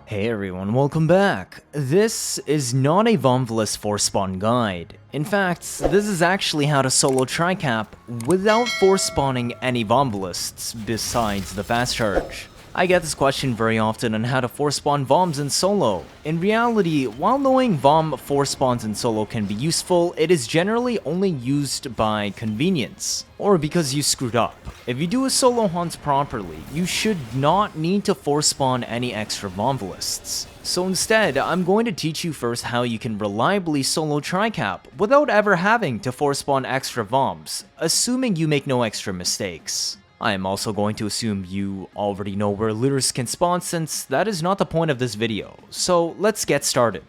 Hey everyone, welcome back. This is not a Vomvalysts 4 spawn guide. In fact, this is actually how to solo Tricap without force spawning any Vomvalysts besides the fast charge. I get this question very often on how to force spawn Voms in solo. In reality, while knowing Vom force spawns in solo can be useful, it is generally only used by convenience, or because you screwed up. If you do a solo hunt properly, you should not need to force spawn any extra Vomvalysts. So instead, I'm going to teach you first how you can reliably solo Tricap without ever having to force spawn extra Voms, assuming you make no extra mistakes. I am also going to assume you already know where looters can spawn, since that is not the point of this video, so let's get started.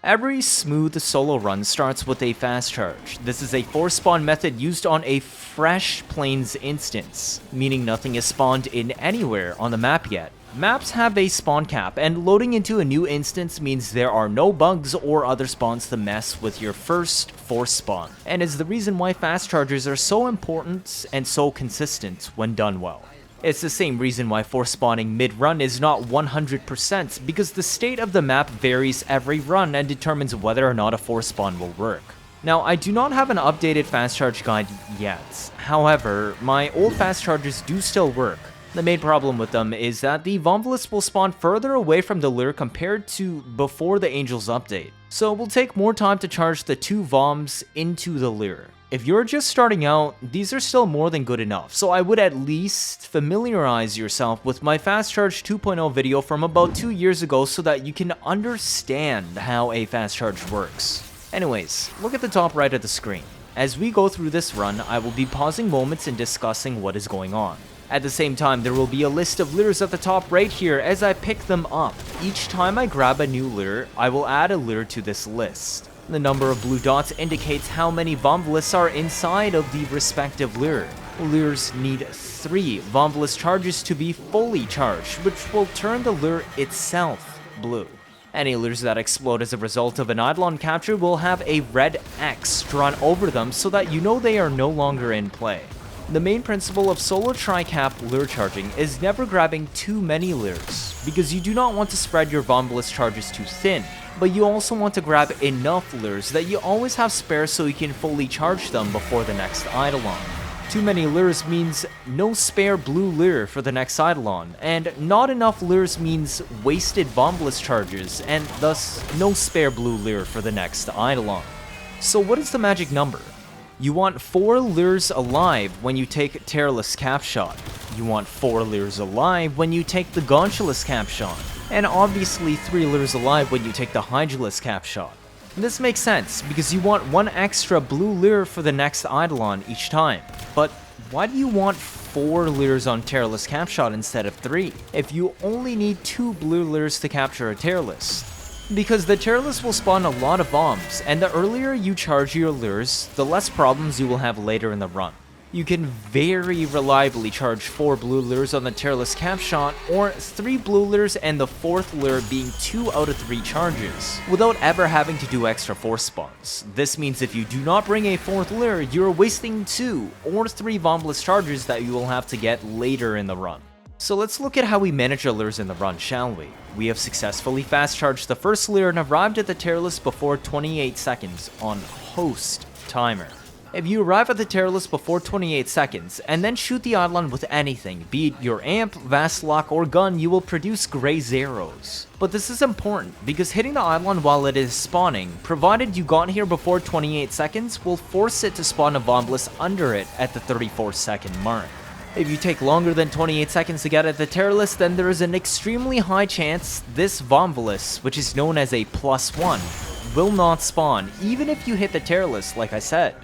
Every smooth solo run starts with a fast charge. This is a force spawn method used on a fresh plains instance, meaning nothing is spawned in anywhere on the map yet. Maps have a spawn cap, and loading into a new instance means there are no bugs or other spawns to mess with your first force spawn, and is the reason why fast charges are so important and so consistent when done well. It's the same reason why force spawning mid-run is not 100%, because the state of the map varies every run and determines whether or not a force spawn will work. Now, I do not have an updated fast charge guide yet. However, my old fast charges do still work. The main problem with them is that the Vomvalysts will spawn further away from the lure compared to before the Angels update, so it will take more time to charge the 2 Voms into the lure. If you're just starting out, these are still more than good enough, so I would at least familiarize yourself with my Fast Charge 2.0 video from about 2 years ago so that you can understand how a fast charge works. Anyways, look at the top right of the screen. As we go through this run, I will be pausing moments and discussing what is going on. At the same time, there will be a list of lures at the top right here as I pick them up. Each time I grab a new lure, I will add a lure to this list. The number of blue dots indicates how many Vomvalysts are inside of the respective lure. Lures need 3 Vomvalyst charges to be fully charged, which will turn the lure itself blue. Any lures that explode as a result of an Eidolon capture will have a red X drawn over them so that you know they are no longer in play. The main principle of solo Tricap lure charging is never grabbing too many lures, because you do not want to spread your Vomvalyst charges too thin, but you also want to grab enough lures that you always have spare so you can fully charge them before the next Eidolon. Too many lures means no spare blue lure for the next Eidolon, and not enough lures means wasted Vomvalyst charges, and thus no spare blue lure for the next Eidolon. So what is the magic number? You want 4 lures alive when you take Post-capshot. You want 4 lures alive when you take the Gantulyst capshot. And obviously 3 lures alive when you take the Hydrolyst capshot. This makes sense, because you want 1 extra blue lure for the next Eidolon each time. But why do you want 4 lures on Post-capshot instead of 3, if you only need 2 blue lures to capture a Hydrolyst? Because the Hydrolyst will spawn a lot of bombs, and the earlier you charge your lures, the less problems you will have later in the run. You can very reliably charge 4 blue lures on the Hydrolyst capshot, or 3 blue lures and the 4th lure being 2 out of 3 charges, without ever having to do extra force spawns. This means if you do not bring a 4th lure, you're wasting 2 or 3 Vomvalyst charges that you will have to get later in the run. So let's look at how we manage our lures in the run, shall we? We have successfully fast charged the first lure and arrived at the Hydrolyst before 28 seconds on host timer. If you arrive at the Hydrolyst before 28 seconds and then shoot the Eidolon with anything, be it your amp, Vastlock, or gun, you will produce gray zeros. But this is important, because hitting the Eidolon while it is spawning, provided you got here before 28 seconds, will force it to spawn a Vomvalyst under it at the 34-second mark. If you take longer than 28 seconds to get at the Hydrolyst, then there is an extremely high chance this Vomvalyst, which is known as a +1, will not spawn, even if you hit the Hydrolyst, like I said.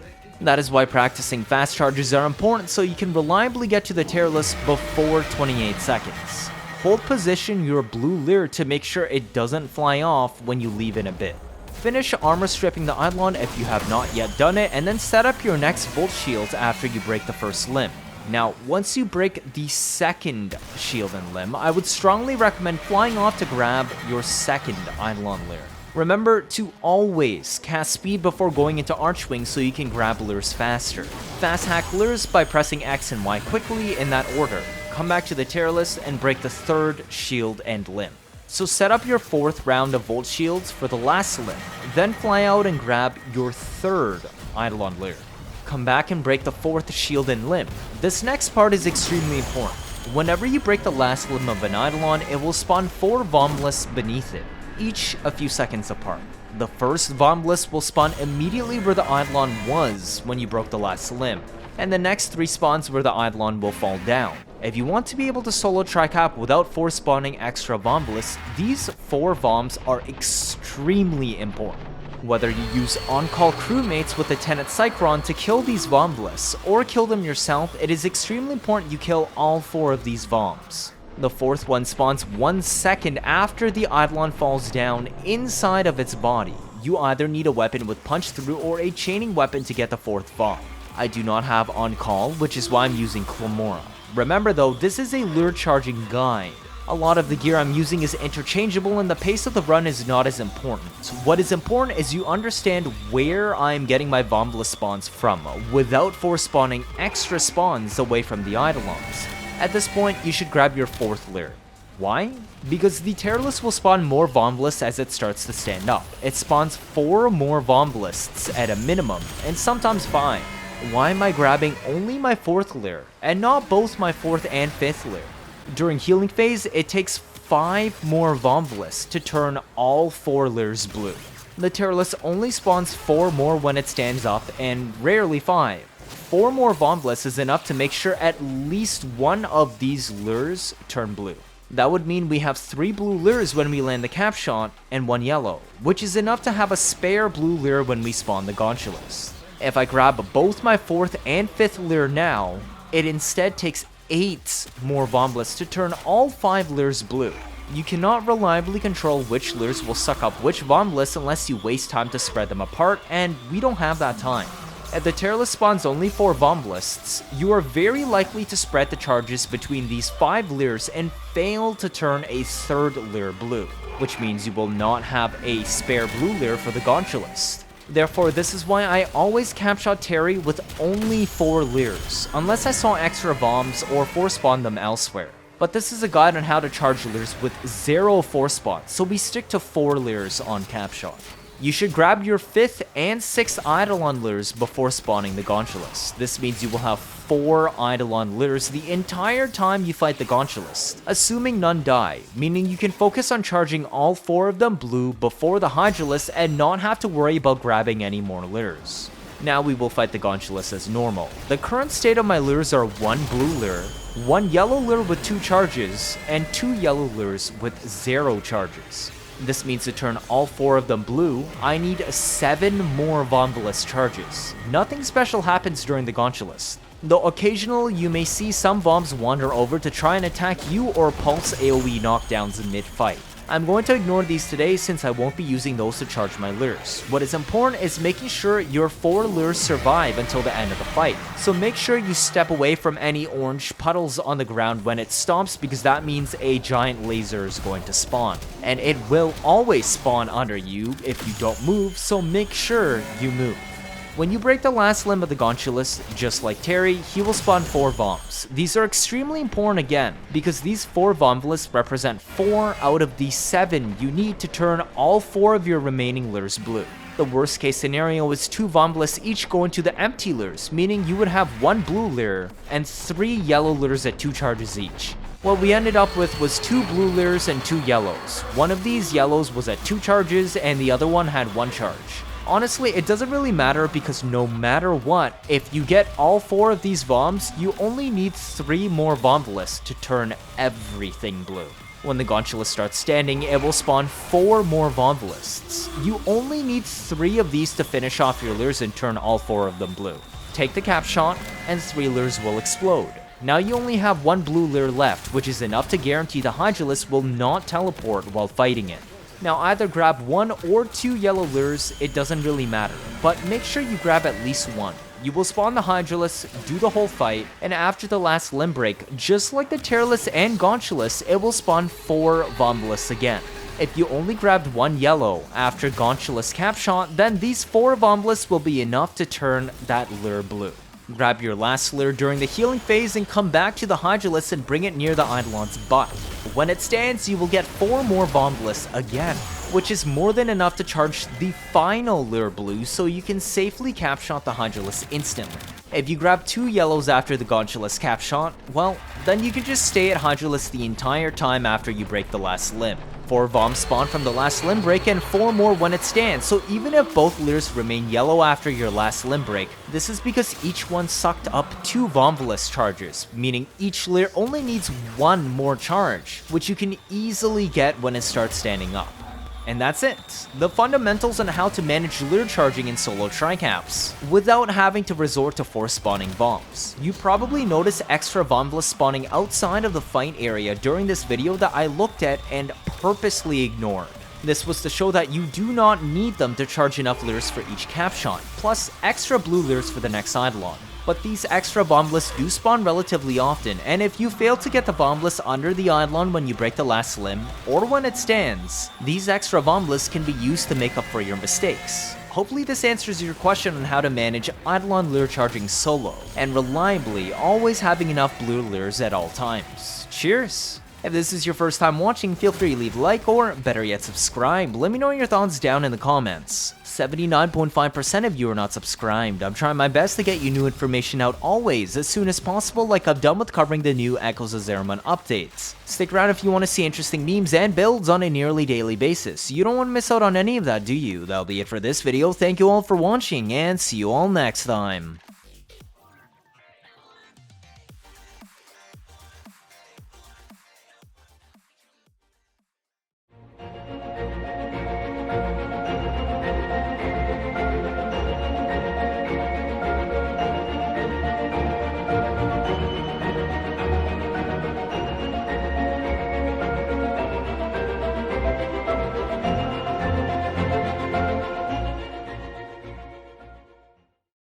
That is why practicing fast charges are important, so you can reliably get to the Hydrolyst before 28 seconds. Hold position your blue lure to make sure it doesn't fly off when you leave in a bit. Finish armor stripping the Eidolon if you have not yet done it, and then set up your next Volt Shield after you break the first limb. Now, once you break the second shield and limb, I would strongly recommend flying off to grab your second Eidolon lure. Remember to always cast speed before going into Archwing so you can grab lures faster. Fast hack lures by pressing X and Y quickly in that order. Come back to the Hydrolyst and break the third shield and limb. So set up your 4th round of Volt Shields for the last limb, then fly out and grab your 3rd Eidolon Lair. Come back and break the 4th shield and limb. This next part is extremely important. Whenever you break the last limb of an Eidolon, it will spawn 4 Vomvalysts beneath it, each a few seconds apart. The first Vomvalyst will spawn immediately where the Eidolon was when you broke the last limb, and the next 3 spawns where the Eidolon will fall down. If you want to be able to solo Tricap without force spawning extra Vomvalysts, these 4 Voms are extremely important. Whether you use on-call crewmates with the Tenet Cycron to kill these Vomvalysts, or kill them yourself, it is extremely important you kill all 4 of these Voms. The 4th one spawns 1 second after the Eidolon falls down inside of its body. You either need a weapon with punch through or a chaining weapon to get the 4th Vom. I do not have on-call, which is why I'm using Clamora. Remember though, this is a lure charging guide. A lot of the gear I'm using is interchangeable and the pace of the run is not as important. What is important is you understand where I am getting my Vomvalyst spawns from, without force spawning extra spawns away from the Eidolons. At this point, you should grab your 4th lair. Why? Because the Hydrolyst will spawn more Vomvalysts as it starts to stand up. It spawns 4 more Vomvalysts at a minimum, and sometimes 5. Why am I grabbing only my 4th lair, and not both my 4th and 5th lair? During healing phase, it takes 5 more Vomvalysts to turn all 4 lairs blue. The Hydrolyst only spawns 4 more when it stands up, and rarely 5. 4 more Vomvalysts is enough to make sure at least one of these lures turn blue. That would mean we have 3 blue lures when we land the capshot, and 1 yellow, which is enough to have a spare blue lure when we spawn the Gantulyst. If I grab both my 4th and 5th lure now, it instead takes 8 more Vomvalysts to turn all 5 lures blue. You cannot reliably control which lures will suck up which Vomvalysts unless you waste time to spread them apart, and we don't have that time. If the Hydrolyst spawns only 4 Vomvalysts, you are very likely to spread the charges between these 5 lures and fail to turn a 3rd lure blue, which means you will not have a spare blue lure for the Gantulyst. Therefore, this is why I always capshot Terry with only 4 lures, unless I saw extra Voms or force spawn them elsewhere. But this is a guide on how to charge lures with 0 force spawn, so we stick to 4 lures on capshot. You should grab your 5th and 6th Eidolon lures before spawning the Gantulyst. This means you will have 4 Eidolon lures the entire time you fight the Gantulyst, assuming none die, meaning you can focus on charging all 4 of them blue before the Hydrolyst and not have to worry about grabbing any more lures. Now we will fight the Gantulyst as normal. The current state of my lures are 1 blue lure, 1 yellow lure with 2 charges, and 2 yellow lures with 0 charges. This means to turn all 4 of them blue, I need 7 more Vomvalyst charges. Nothing special happens during the Gantulyst, though occasionally you may see some Voms wander over to try and attack you or pulse AoE knockdowns mid-fight. I'm going to ignore these today since I won't be using those to charge my lures. What is important is making sure your 4 lures survive until the end of the fight, so make sure you step away from any orange puddles on the ground when it stops, because that means a giant laser is going to spawn. And it will always spawn under you if you don't move, so make sure you move. When you break the last limb of the Gantulyst, just like Terry, he will spawn 4 Voms. These are extremely important again, because these 4 Vomvalysts represent 4 out of the 7 you need to turn all 4 of your remaining lures blue. The worst case scenario is 2 Vomvalysts each go into the empty lures, meaning you would have 1 blue lure and 3 yellow lures at 2 charges each. What we ended up with was 2 blue lures and 2 yellows. One of these yellows was at 2 charges and the other one had 1 charge. Honestly, it doesn't really matter because no matter what, if you get all 4 of these Voms, you only need 3 more Vomvalysts to turn everything blue. When the Gantulyst starts standing, it will spawn 4 more Vomvalysts. You only need 3 of these to finish off your lures and turn all 4 of them blue. Take the capshot, and 3 lures will explode. Now you only have 1 blue lure left, which is enough to guarantee the Hydrolyst will not teleport while fighting it. Now either grab 1 or 2 yellow lures, it doesn't really matter, but make sure you grab at least 1. You will spawn the Hydrolyst, do the whole fight, and after the last limb break, just like the Hydrolyst and Gantulyst, it will spawn 4 Vomvalysts again. If you only grabbed 1 yellow after Gantulyst capshot, then these 4 Vomvalysts will be enough to turn that lure blue. Grab your last lure during the healing phase and come back to the Hydrolyst and bring it near the Eidolon's butt. When it stands, you will get 4 more Vomvalysts again, which is more than enough to charge the final lure blue so you can safely capshot the Hydrolyst instantly. If you grab 2 yellows after the Gantulyst capshot, well, then you can just stay at Hydrolyst the entire time after you break the last limb. 4 Vom spawn from the last limb break and 4 more when it stands, so even if both lures remain yellow after your last limb break, this is because each one sucked up 2 Vomvalyst charges, meaning each lure only needs 1 more charge, which you can easily get when it starts standing up. And that's it. The fundamentals on how to manage lure charging in solo tricaps without having to resort to force spawning Voms. You probably noticed extra Vomvalysts spawning outside of the fight area during this video that I looked at and purposely ignored. This was to show that you do not need them to charge enough lures for each capshot, plus extra blue lures for the next Eidolon. But these extra Vomvalysts do spawn relatively often, and if you fail to get the Vomvalysts under the Eidolon when you break the last limb, or when it stands, these extra Vomvalysts can be used to make up for your mistakes. Hopefully this answers your question on how to manage Eidolon lure charging solo, and reliably always having enough blue lures at all times. Cheers! If this is your first time watching, feel free to leave a like or, better yet, subscribe. Let me know your thoughts down in the comments. 79.5% of you are not subscribed. I'm trying my best to get you new information out always, as soon as possible, like I've done with covering the new Echoes of Zariman updates. Stick around if you want to see interesting memes and builds on a nearly daily basis. You don't want to miss out on any of that, do you? That'll be it for this video. Thank you all for watching, and see you all next time.